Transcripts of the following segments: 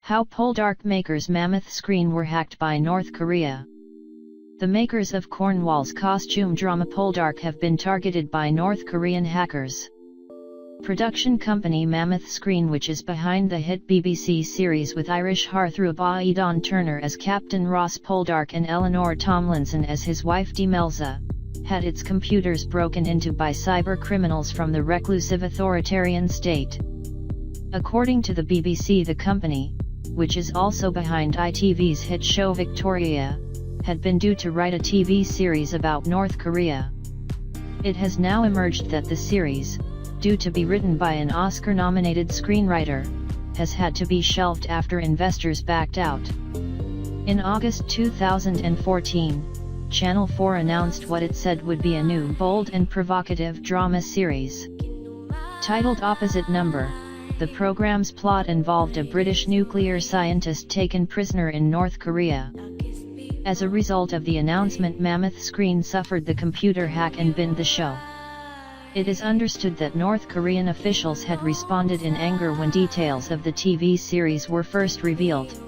How Poldark makers Mammoth Screen were hacked by North Korea. The makers of Cornwall's costume drama Poldark have been targeted by North Korean hackers. Production company Mammoth Screen, which is behind the hit BBC series with Irish hearthroob Aidan Turner as Captain Ross Poldark and Eleanor Tomlinson as his wife Demelza, had its computers broken into by cyber criminals from the reclusive authoritarian state. According to the BBC, the company, which is also behind ITV's hit show Victoria, had been due to write a TV series about North Korea. It has now emerged that the series, due to be written by an Oscar-nominated screenwriter, has had to be shelved after investors backed out. In August 2014, Channel 4 announced what it said would be a new bold and provocative drama series. Titled Opposite Number, the program's plot involved a British nuclear scientist taken prisoner in North Korea. As a result of the announcement, Mammoth Screen suffered the computer hack and binned the show. It is understood that North Korean officials had responded in anger when details of the TV series were first revealed.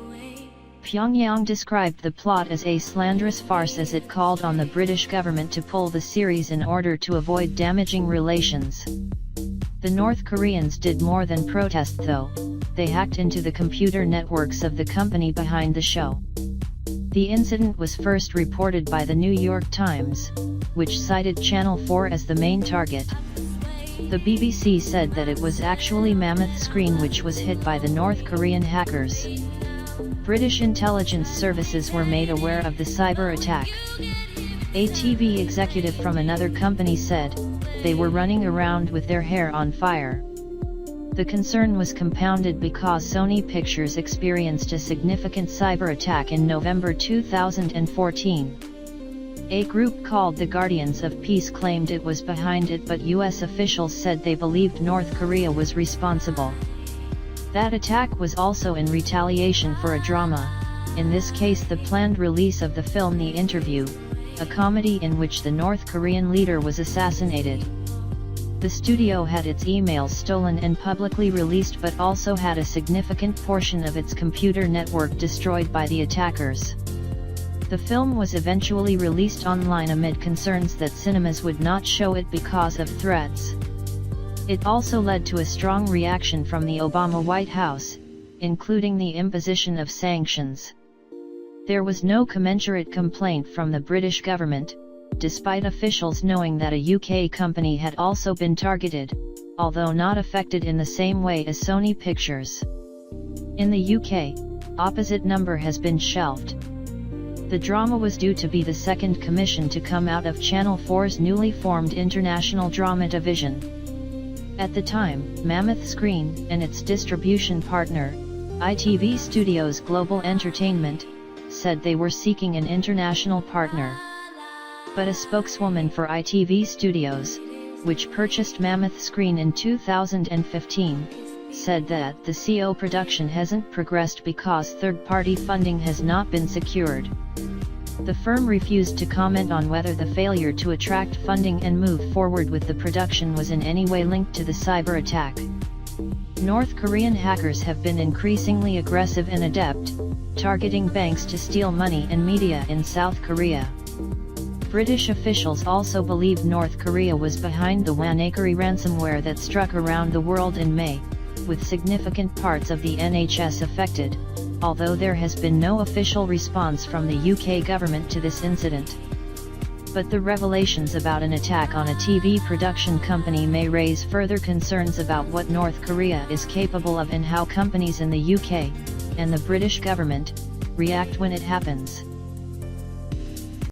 Pyongyang described the plot as a slanderous farce as it called on the British government to pull the series in order to avoid damaging relations. The North Koreans did more than protest though, they hacked into the computer networks of the company behind the show. The incident was first reported by the New York Times, which cited Channel 4 as the main target. The BBC said that it was actually Mammoth Screen which was hit by the North Korean hackers. British intelligence services were made aware of the cyber attack. A TV executive from another company said, they were running around with their hair on fire. The concern was compounded because Sony Pictures experienced a significant cyber attack in November 2014. A group called the Guardians of Peace claimed it was behind it, but US officials said they believed North Korea was responsible. That attack was also in retaliation for a drama, in this case the planned release of the film The Interview, a comedy in which the North Korean leader was assassinated. The studio had its emails stolen and publicly released, but also had a significant portion of its computer network destroyed by the attackers. The film was eventually released online amid concerns that cinemas would not show it because of threats. It also led to a strong reaction from the Obama White House, including the imposition of sanctions. There was no commensurate complaint from the British government, despite officials knowing that a UK company had also been targeted, although not affected in the same way as Sony Pictures. In the UK, Opposite Number has been shelved. The drama was due to be the second commission to come out of Channel 4's newly formed International Drama Division. At the time, Mammoth Screen and its distribution partner, ITV Studios Global Entertainment, said they were seeking an international partner. But a spokeswoman for ITV Studios, which purchased Mammoth Screen in 2015, said that the CO production hasn't progressed because third-party funding has not been secured. The firm refused to comment on whether the failure to attract funding and move forward with the production was in any way linked to the cyber attack. North Korean hackers have been increasingly aggressive and adept, targeting banks to steal money and media in South Korea. British officials also believe North Korea was behind the WannaCry ransomware that struck around the world in May, with significant parts of the NHS affected, although there has been no official response from the UK government to this incident. But the revelations about an attack on a TV production company may raise further concerns about what North Korea is capable of and how companies in the UK, and the British government, react when it happens.